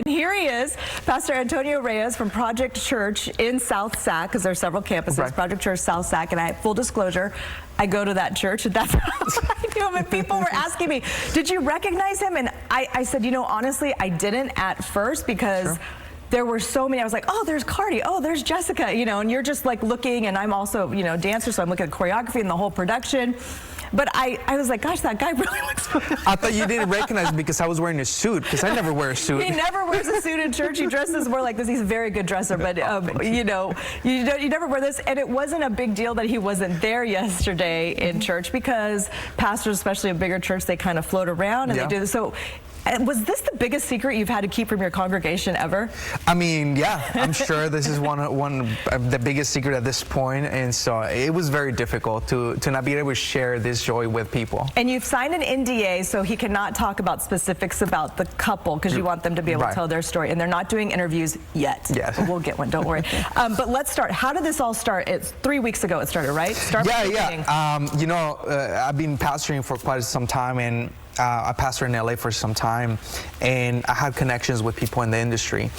Here he is, Pastor Antonio Reyes from Project Church in South Sac, because there are several campuses, right. Project Church, South Sac, and full disclosure, I go to that church, and that's how I knew him. And people were asking me, did you recognize him? And I said, you know, honestly, I didn't at first, because there were so many. I was like, oh, there's Cardi, oh, there's Jessica, you know, and you're just like looking, and I'm also, you know, dancer, so I'm looking at choreography and the whole production. But I was like, gosh, that guy really looks familiar. I thought you didn't recognize me because I was wearing a suit, because I never wear a suit. He never wears a suit in church. He dresses more like this. He's a very good dresser, but you know, you never wear this. And it wasn't a big deal that he wasn't there yesterday in church, because pastors, especially a bigger church, they kind of float around and they do this. So was this the biggest secret you've had to keep from your congregation ever? I mean, yeah, I'm sure this is one of the biggest secret at this point, and so it was very difficult to not be able to share this joy with people. And you've signed an NDA, so he cannot talk about specifics about the couple, because you want them to be able to tell their story, and they're not doing interviews yet. Yes. But we'll get one, don't worry. But let's start. How did this all start? It's 3 weeks ago it started, right? You know, I've been pastoring for quite some time, and I pastored in LA for some time, and I had connections with people in the industry.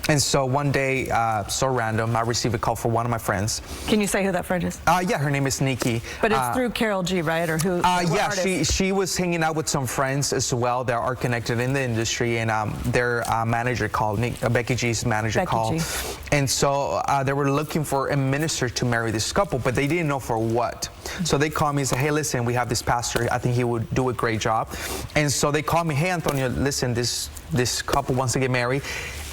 And so one day, so random, I received a call from one of my friends. Can you say who that friend is? Yeah, her name is Nikki. But it's through Carol G, right? Or who? Yeah, she was hanging out with some friends as well that are connected in the industry, and their manager called, Becky G's manager called. And so they were looking for a minister to marry this couple, but they didn't know for what. So they called me and said, hey, listen, we have this pastor. I think he would do a great job. And so they called me, hey, Antonio, listen, this couple wants to get married.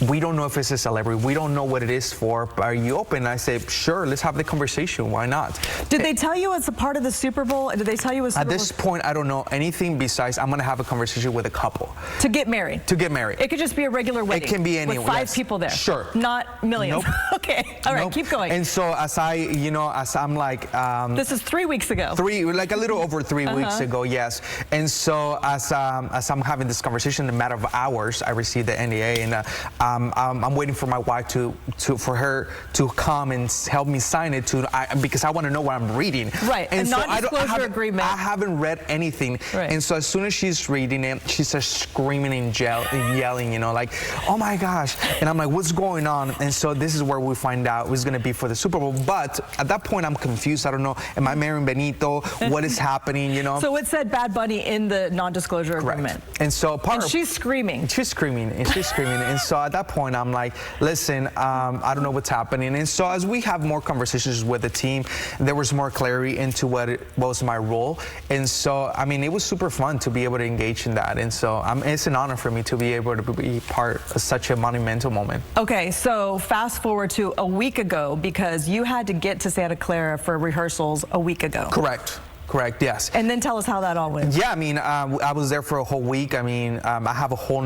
We don't know if it's a celebrity. We don't know what it is for. But are you open? And I said, sure, let's have the conversation. Why not? Did they tell you it's a part of the Super Bowl? Did they tell you it was Super Bowl? At this point, I don't know anything besides I'm going to have a conversation with a couple. To get married? To get married. It could just be a regular wedding. It can be anyone. With 5 people there. Sure. Not millions. Nope. Okay. All right, keep going. And so as I'm like... this is 3 weeks ago. Like a little over 3 weeks ago, yes. And so as I'm having this conversation, in a matter of hours, I received the NDA, and I'm waiting for my wife for her to come and help me sign it because I want to know what I'm reading. Right. And so non-disclosure agreement. I haven't read anything. Right. And so as soon as she's reading it, she starts screaming and yelling, you know, like, oh my gosh. And I'm like, what's going on? And so this is where we find out it was going to be for the Super Bowl. But at that point, I'm confused. I don't know. Am I marrying Benito? What is happening? You know. So it said Bad Bunny in the non-disclosure agreement. And so she's screaming. She's screaming and she's screaming. And so at that point, I'm like, listen, I don't know what's happening. And so as we have more conversations with the team, there was more clarity into what was my role. And so, I mean, it was super fun to be able to engage in that. And so it's an honor for me to be able to be part of such a monumental moment. Okay, so fast forward to a week ago, because you had to get to Santa Clara for rehearsals a week ago. Correct. Correct, yes. And then tell us how that all went. Yeah, I mean, I was there for a whole week. I mean, I have a whole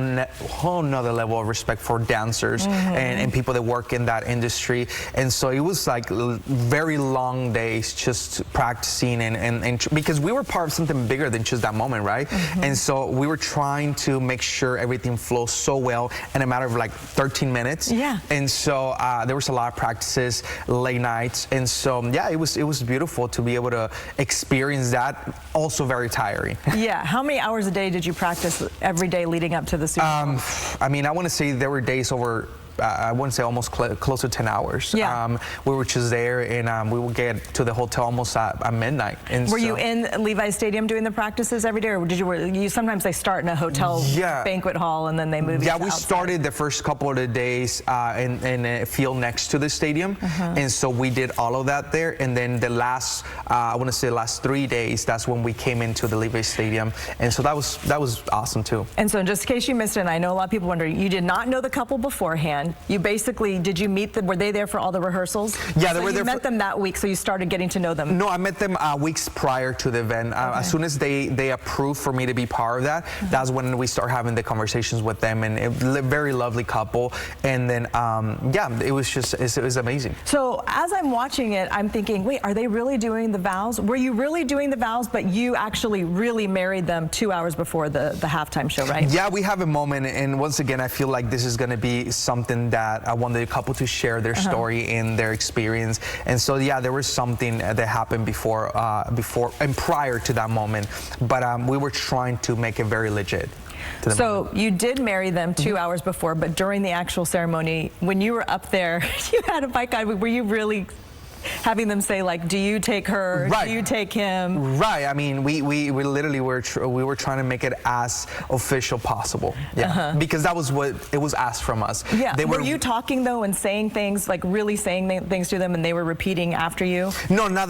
nother level of respect for dancers and people that work in that industry. And so it was like very long days just practicing and because we were part of something bigger than just that moment, right? And so we were trying to make sure everything flows so well in a matter of like 13 minutes. Yeah. And so there was a lot of practices, late nights. And so, yeah, it was beautiful to be able to experience that, also very tiring. Yeah. How many hours a day did you practice every day leading up to the Super Bowl? I mean, I want to say there were days over, I wouldn't say almost close to 10 hours. Yeah. We were just there, and we would get to the hotel almost at midnight. And were you in Levi's Stadium doing the practices every day, or sometimes they start in a hotel banquet hall and then they move you to we outside? started the first couple of the days in a field next to the stadium, and so we did all of that there. And then the last, I want to say the last 3 days, that's when we came into the Levi's Stadium, and so that was awesome too. And so just in case you missed it, and I know a lot of people wondering, you did not know the couple beforehand. You basically, did you meet them? Were they there for all the rehearsals? Yeah, they were there. You met them that week, so you started getting to know them. No, I met them weeks prior to the event. As soon as they approved for me to be part of that, that's when we start having the conversations with them, and a very lovely couple. And then, yeah, it was amazing. So as I'm watching it, I'm thinking, wait, are they really doing the vows? Were you really doing the vows, but you actually really married them 2 hours before the halftime show, right? Yeah, we have a moment, and once again, I feel like this is going to be something that I wanted the couple to share their story and their experience. And so, yeah, there was something that happened before and prior to that moment, but we were trying to make it very legit. to the So moment. you did marry them 2 hours before, but during the actual ceremony, when you were up there, you had a bike guide. Were you really having them say, like, do you take her? Right. Do you take him? Right. I mean, we literally were trying to make it as official possible. Yeah. Because that was what it was asked from us. Yeah. Were you talking though and saying things, like really saying things to them, and they were repeating after you? No, not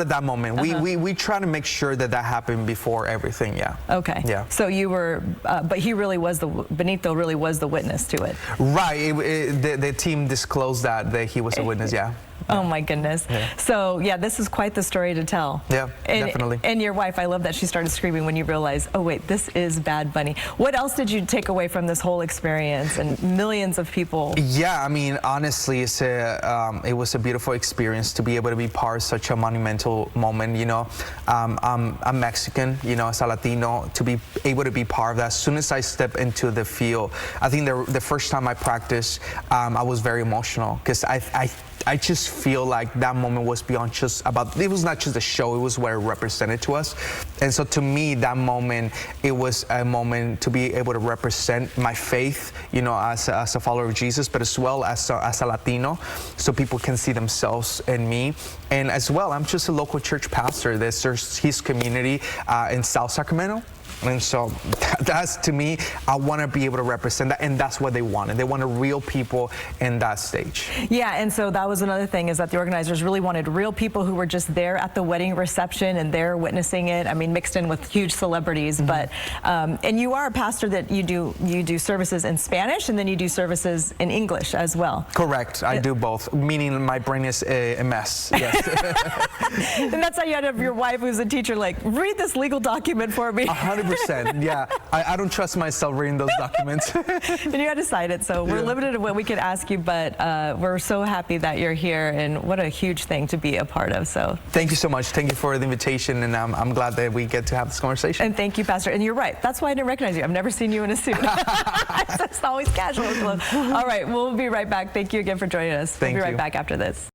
at that moment. We try to make sure that happened before everything. Yeah. Okay. Yeah. So you were, but he really was Benito really was the witness to it. Right. The team disclosed that he was a witness. Yeah. Oh my goodness. Yeah. So yeah, this is quite the story to tell. Yeah, definitely. And your wife, I love that she started screaming when you realized, oh wait, this is Bad Bunny. What else did you take away from this whole experience and millions of people? Yeah, I mean, honestly, it was a beautiful experience to be able to be part of such a monumental moment. You know, I'm Mexican, you know, as a Latino, to be able to be part of that. As soon as I step into the field, I think the first time I practiced, I was very emotional because I just feel like that moment was beyond just about, it was not just a show, it was what it represented to us. And so to me, that moment, it was a moment to be able to represent my faith, you know, as a follower of Jesus, but as well as a Latino, so people can see themselves in me. And as well, I'm just a local church pastor that serves his community in South Sacramento. And so that's, to me, I want to be able to represent that, and that's what they wanted. They wanted real people in that stage. Yeah, and so that was another thing, is that the organizers really wanted real people who were just there at the wedding reception and there witnessing it. I mean, mixed in with huge celebrities. But and you are a pastor that you do services in Spanish, and then you do services in English as well. Correct. I do both, meaning my brain is a mess. Yes. And that's how you had to have your wife, who's a teacher, like, read this legal document for me. 100%. Yeah, I don't trust myself reading those documents. And you had to cite it, so we're limited to what we could ask you, but we're so happy that you're here, and what a huge thing to be a part of. So thank you so much. Thank you for the invitation, and I'm glad that we get to have this conversation. And thank you, Pastor. And you're right. That's why I didn't recognize you. I've never seen you in a suit. It's always casual clothes. All right, we'll be right back. Thank you again for joining us. We'll be right back after this.